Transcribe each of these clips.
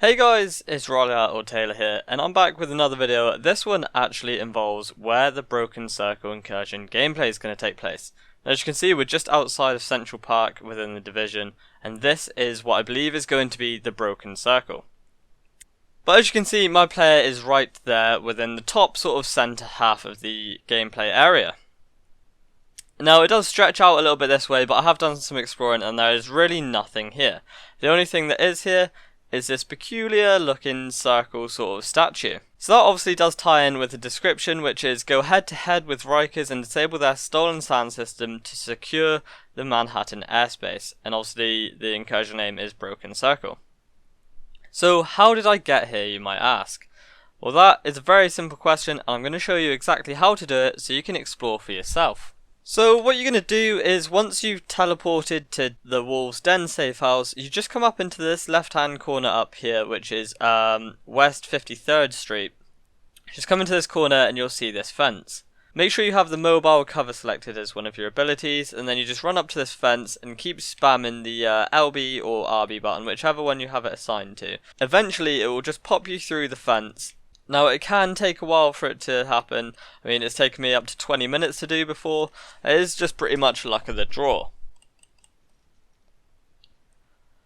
Hey guys, it's Riley or Taylor here, and I'm back with another video. This one actually involves where the Broken Circle Incursion gameplay is going to take place. Now, as you can see, we're just outside of Central Park within the division, and this is what I believe is going to be the Broken Circle. But as you can see, my player is right there within the top sort of centre half of the gameplay area. Now, it does stretch out a little bit this way, but I have done some exploring and there is really nothing here. The only thing that is here is this peculiar looking circle sort of statue. So that obviously does tie in with the description, which is go head to head with Rikers and disable their stolen sand system to secure the Manhattan airspace. And obviously the incursion name is Broken Circle. So how did I get here, you might ask? Well, that is a very simple question and I'm going to show you exactly how to do it so you can explore for yourself. So what you're going to do is once you've teleported to the Wolves Den safe house, you just come up into this left hand corner up here, which is West 53rd Street. Just come into this corner and you'll see this fence. Make sure you have the mobile cover selected as one of your abilities, and then you just run up to this fence and keep spamming the LB or RB button, whichever one you have it assigned to. Eventually it will just pop you through the fence. Now, it can take a while for it to happen. I mean, it's taken me up to 20 minutes to do before. It is just pretty much luck of the draw.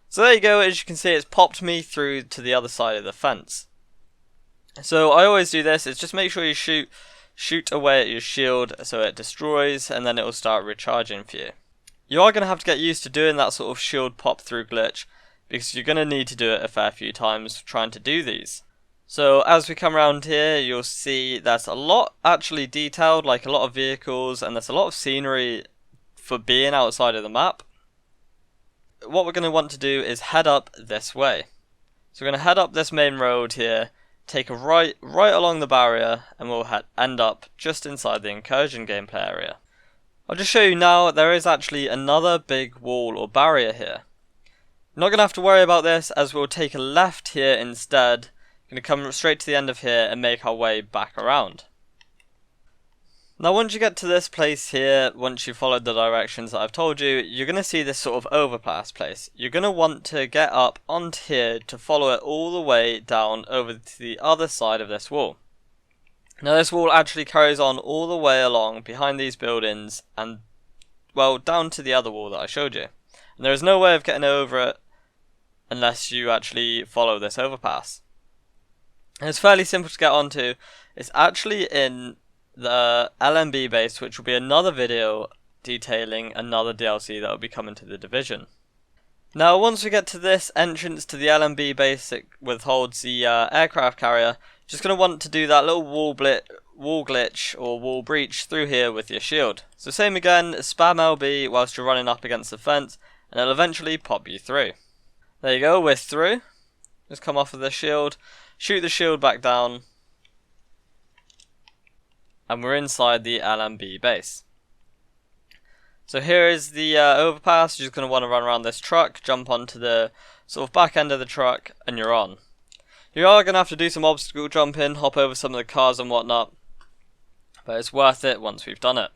So there you go, as you can see, it's popped me through to the other side of the fence. So I always do this, is just make sure you shoot away at your shield so it destroys, and then it will start recharging for you. You are going to have to get used to doing that sort of shield pop through glitch, because you're going to need to do it a fair few times trying to do these. So as we come around here, you'll see there's a lot actually detailed, like a lot of vehicles, and there's a lot of scenery for being outside of the map. What we're going to want to do is head up this way. So we're going to head up this main road here, take a right along the barrier, and we'll end up just inside the Incursion gameplay area. I'll just show you now, there is actually another big wall or barrier here. You're not going to have to worry about this, as we'll take a left here instead. Going to come straight to the end of here and make our way back around. Now once you get to this place here, once you followed the directions that I've told you, you're going to see this sort of overpass place. You're going to want to get up onto here to follow it all the way down over to the other side of this wall. Now this wall actually carries on all the way along behind these buildings and, well, down to the other wall that I showed you. And there is no way of getting over it unless you actually follow this overpass. It's fairly simple to get onto. It's actually in the LMB base, which will be another video detailing another DLC that will be coming to the division. Now once we get to this entrance to the LMB base, it withholds the aircraft carrier. Just going to want to do that little wall glitch or wall breach through here with your shield. So same again, spam LB whilst you're running up against the fence and it'll eventually pop you through. There you go, we're through. Just come off of the shield. Shoot the shield back down, and we're inside the LMB base. So here is the overpass. You're just going to want to run around this truck, jump onto the sort of back end of the truck, and you're on. You are going to have to do some obstacle jumping, hop over some of the cars and whatnot, but it's worth it once we've done it.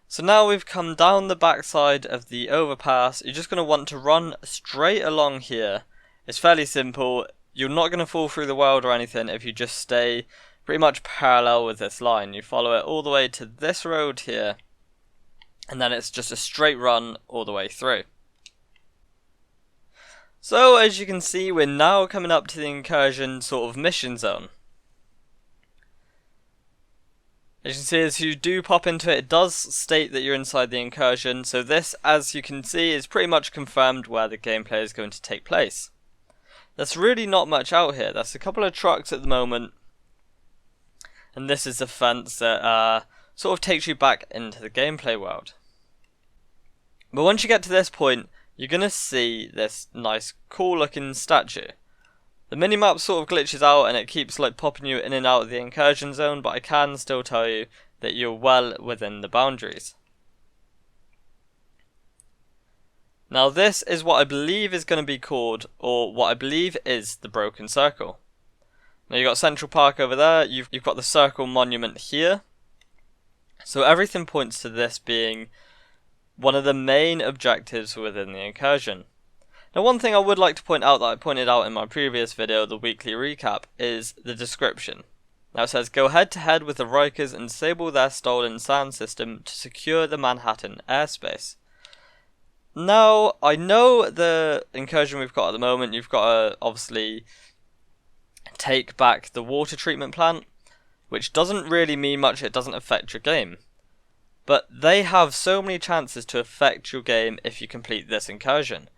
So now we've come down the backside of the overpass. You're just going to want to run straight along here. It's fairly simple. You're not going to fall through the world or anything if you just stay pretty much parallel with this line. You follow it all the way to this road here, and then it's just a straight run all the way through. So as you can see, we're now coming up to the Incursion sort of mission zone. As you can see, as you do pop into it, it does state that you're inside the Incursion. So this, as you can see, is pretty much confirmed where the gameplay is going to take place. There's really not much out here. There's a couple of trucks at the moment, and this is a fence that sort of takes you back into the gameplay world. But once you get to this point, you're going to see this nice cool looking statue. The minimap sort of glitches out and it keeps like popping you in and out of the Incursion zone, but I can still tell you that you're well within the boundaries. Now this is what I believe is going to be called, or what I believe is the Broken Circle. Now you've got Central Park over there, you've got the Circle Monument here. So everything points to this being one of the main objectives within the Incursion. Now, one thing I would like to point out that I pointed out in my previous video, the weekly recap, is the description. Now it says, go head to head with the Rikers and disable their stolen sound system to secure the Manhattan airspace. Now, I know the incursion we've got at the moment, you've got to obviously take back the water treatment plant, which doesn't really mean much, it doesn't affect your game. But they have so many chances to affect your game if you complete this incursion.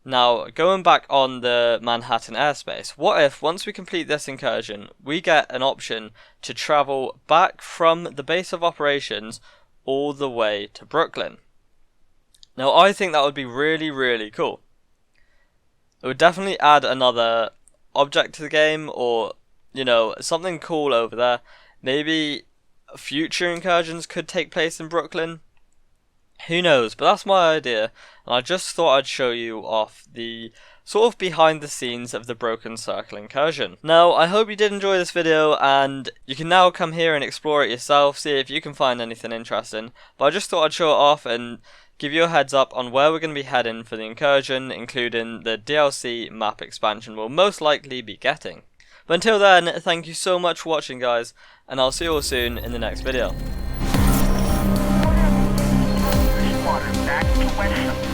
Now, going back on the Manhattan airspace, what if once we complete this incursion, we get an option to travel back from the base of operations all the way to Brooklyn? Now, I think that would be really, really cool. It would definitely add another object to the game, or, you know, something cool over there. Maybe future incursions could take place in Brooklyn. Who knows, but that's my idea, and I just thought I'd show you off the sort of behind the scenes of the Broken Circle incursion. Now, I hope you did enjoy this video, and you can now come here and explore it yourself, see if you can find anything interesting, but I just thought I'd show it off and give you a heads up on where we're going to be heading for the incursion, including the DLC map expansion we'll most likely be getting. But until then, thank you so much for watching, guys, and I'll see you all soon in the next video. Back to West.